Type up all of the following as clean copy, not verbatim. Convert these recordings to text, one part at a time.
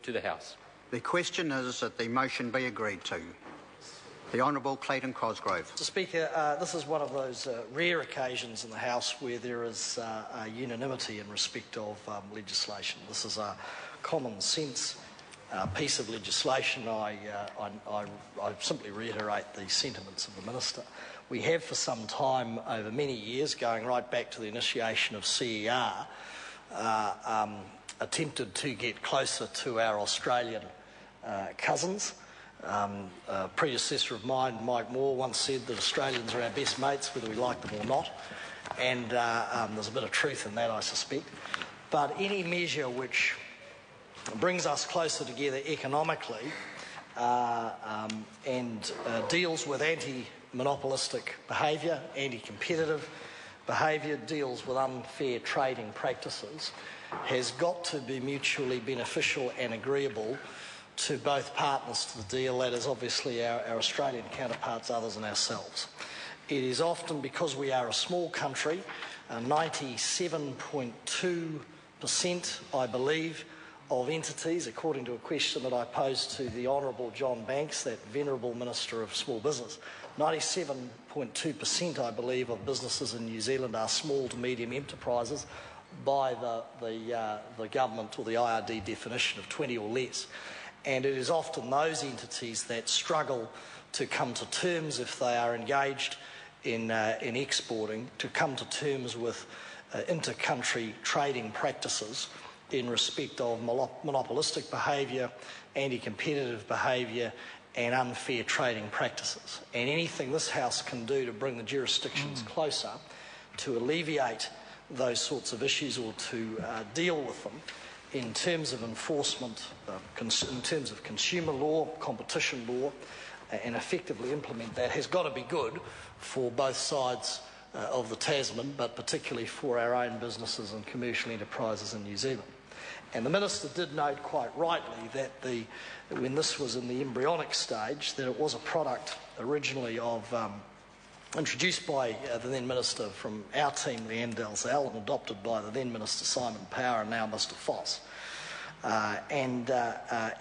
to the House. The question is that the motion be agreed to. The Honourable Clayton Cosgrove. Mr Speaker, this is one of those rare occasions in the House where there is unanimity in respect of legislation. This is a common sense piece of legislation. I simply reiterate the sentiments of the Minister. We have for some time, over many years, going right back to the initiation of CER, attempted to get closer to our Australian cousins. A predecessor of mine, Mike Moore, once said that Australians are our best mates, whether we like them or not, and there's a bit of truth in that, I suspect. But any measure which brings us closer together economically and deals with anti-monopolistic behaviour, anti-competitive behaviour, deals with unfair trading practices, has got to be mutually beneficial and agreeable to both partners to the deal, that is obviously our Australian counterparts, others and ourselves. It is often, because we are a small country, 97.2%, I believe, of entities, according to a question that I posed to the Honourable John Banks, that venerable Minister of Small Business, 97.2%, I believe, of businesses in New Zealand are small to medium enterprises by the government or the IRD definition of 20 or less. And it is often those entities that struggle to come to terms, if they are engaged in exporting, to come to terms with inter-country trading practices in respect of monopolistic behaviour, anti-competitive behaviour and unfair trading practices. And anything this House can do to bring the jurisdictions closer to alleviate those sorts of issues or to deal with them in terms of enforcement, in terms of consumer law, competition law, and effectively implement that has got to be good for both sides of the Tasman, but particularly for our own businesses and commercial enterprises in New Zealand. And the Minister did note quite rightly that when this was in the embryonic stage, that it was a product originally of introduced by the then Minister from our team, Leanne Dalzell, and adopted by the then Minister Simon Power and now Mr Foss.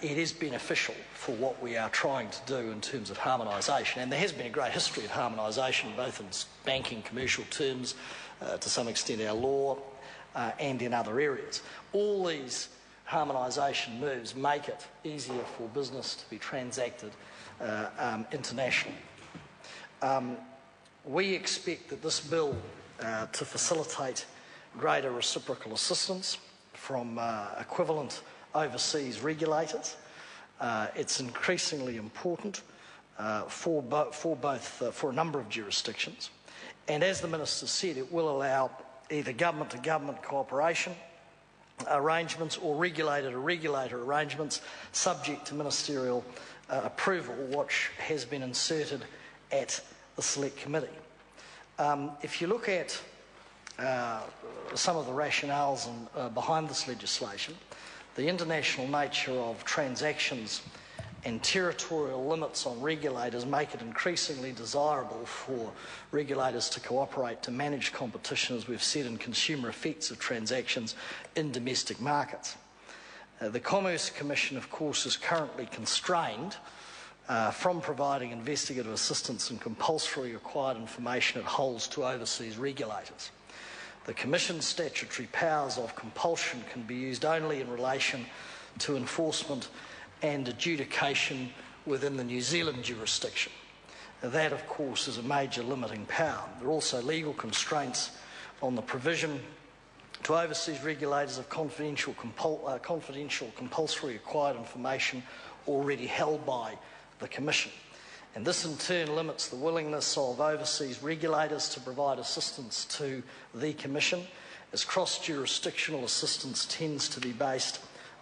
It is beneficial for what we are trying to do in terms of harmonisation. And there has been a great history of harmonisation, both in banking, commercial terms, to some extent our law, and in other areas. All these harmonisation moves make it easier for business to be transacted internationally. We expect that this bill to facilitate greater reciprocal assistance from equivalent overseas regulators. It's increasingly important for a number of jurisdictions, and as the Minister said, it will allow either government-to-government cooperation arrangements or regulator-to-regulator arrangements subject to ministerial approval, which has been inserted at the Select Committee. If you look at some of the rationales behind this legislation, the international nature of transactions and territorial limits on regulators make it increasingly desirable for regulators to cooperate to manage competition, as we've said, and consumer effects of transactions in domestic markets. The Commerce Commission, of course, is currently constrained from providing investigative assistance and compulsory required information it holds to overseas regulators. The Commission's statutory powers of compulsion can be used only in relation to enforcement and adjudication within the New Zealand jurisdiction. That, of course, is a major limiting power. There are also legal constraints on the provision to overseas regulators of confidential compulsory acquired information already held by the Commission. And this in turn limits the willingness of overseas regulators to provide assistance to the Commission, as cross-jurisdictional assistance tends to be based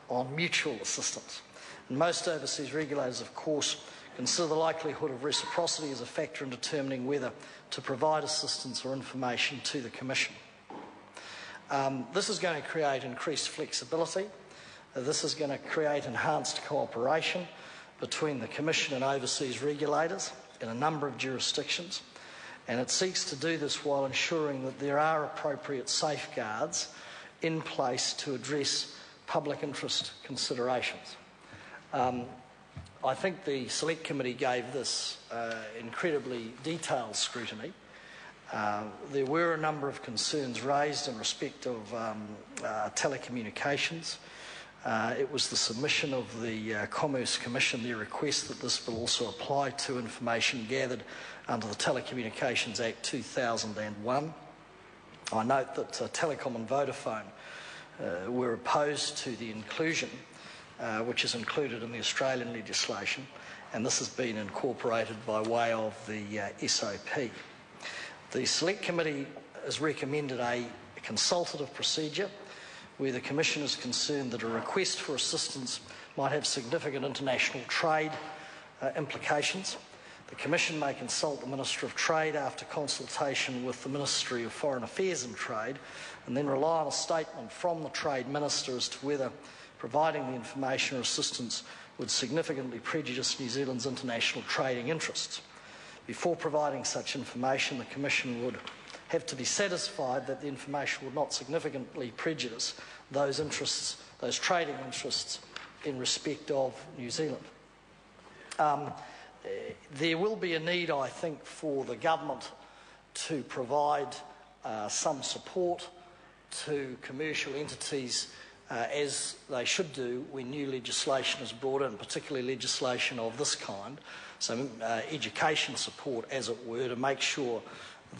on mutual assistance. And most overseas regulators, of course, consider the likelihood of reciprocity as a factor in determining whether to provide assistance or information to the Commission. This is going to create increased flexibility. This is going to create enhanced cooperation between the Commission and overseas regulators in a number of jurisdictions, and it seeks to do this while ensuring that there are appropriate safeguards in place to address public interest considerations. I think the Select Committee gave this incredibly detailed scrutiny. There were a number of concerns raised in respect of telecommunications. It was the submission of the Commerce Commission, their request that this bill also apply to information gathered under the Telecommunications Act 2001. I note that Telecom and Vodafone were opposed to the inclusion, which is included in the Australian legislation, and this has been incorporated by way of the SOP. The Select Committee has recommended a consultative procedure where the Commission is concerned that a request for assistance might have significant international trade implications. The Commission may consult the Minister of Trade after consultation with the Ministry of Foreign Affairs and Trade, and then rely on a statement from the Trade Minister as to whether providing the information or assistance would significantly prejudice New Zealand's international trading interests. Before providing such information, the Commission would have to be satisfied that the information would not significantly prejudice those interests, those trading interests in respect of New Zealand. There will be a need, I think, for the government to provide some support to commercial entities as they should do when new legislation is brought in, particularly legislation of this kind. So education support, as it were, to make sure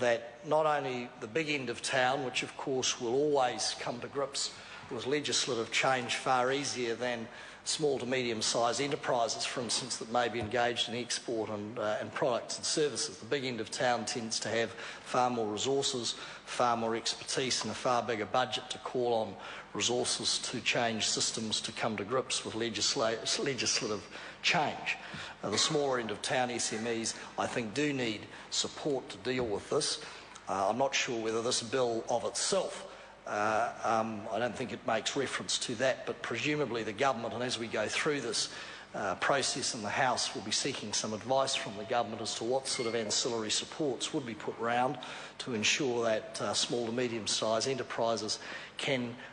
that not only the big end of town, which of course will always come to grips with legislative change far easier than small to medium-sized enterprises, for instance, that may be engaged in export and products and services. The big end of town tends to have far more resources, far more expertise and a far bigger budget to call on resources to change systems to come to grips with legislative change. The smaller end of town SMEs, I think, do need support to deal with this. I'm not sure whether this bill of itself, I don't think it makes reference to that, but presumably the government, and as we go through this process in the House, will be seeking some advice from the government as to what sort of ancillary supports would be put round to ensure that small to medium-sized enterprises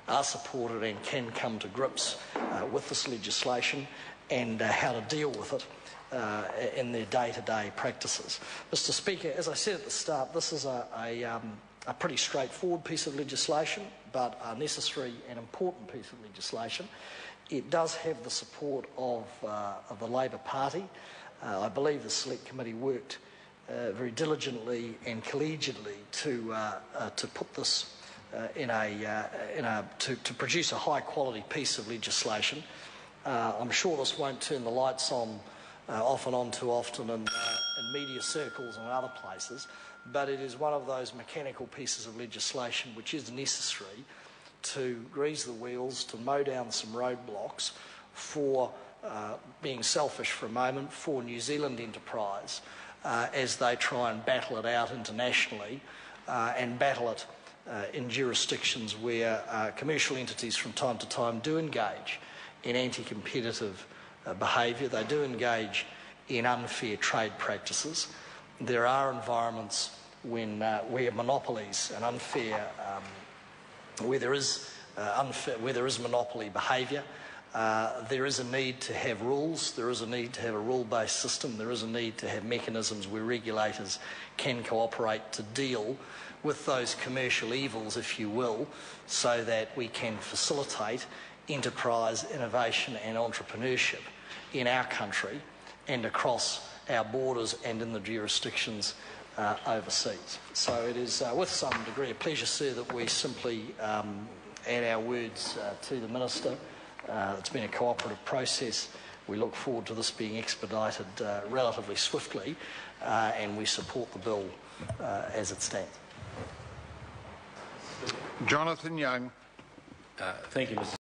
are supported and can come to grips with this legislation and how to deal with it in their day-to-day practices. Mr. Speaker, as I said at the start, this is a pretty straightforward piece of legislation, but a necessary and important piece of legislation. It does have the support of the Labor Party. I believe the Select Committee worked very diligently and collegiately to put this to produce a high-quality piece of legislation. I'm sure this won't turn the lights on off and on too often in media circles and other places, but it is one of those mechanical pieces of legislation which is necessary to grease the wheels, to mow down some roadblocks for, being selfish for a moment, for New Zealand enterprise as they try and battle it out internationally and battle it in jurisdictions where commercial entities from time to time do engage in anti-competitive behaviour. They do engage in unfair trade practices. There are environments where monopolies and unfair, where there is monopoly behaviour. There is a need to have rules. There is a need to have a rule-based system. There is a need to have mechanisms where regulators can cooperate to deal with those commercial evils, if you will, so that we can facilitate enterprise, innovation and entrepreneurship in our country and across our borders and in the jurisdictions overseas. So it is with some degree of pleasure, sir, that we simply add our words to the Minister. It's been a cooperative process. We look forward to this being expedited relatively swiftly and we support the bill as it stands. Jonathan Young. Thank you, Mr.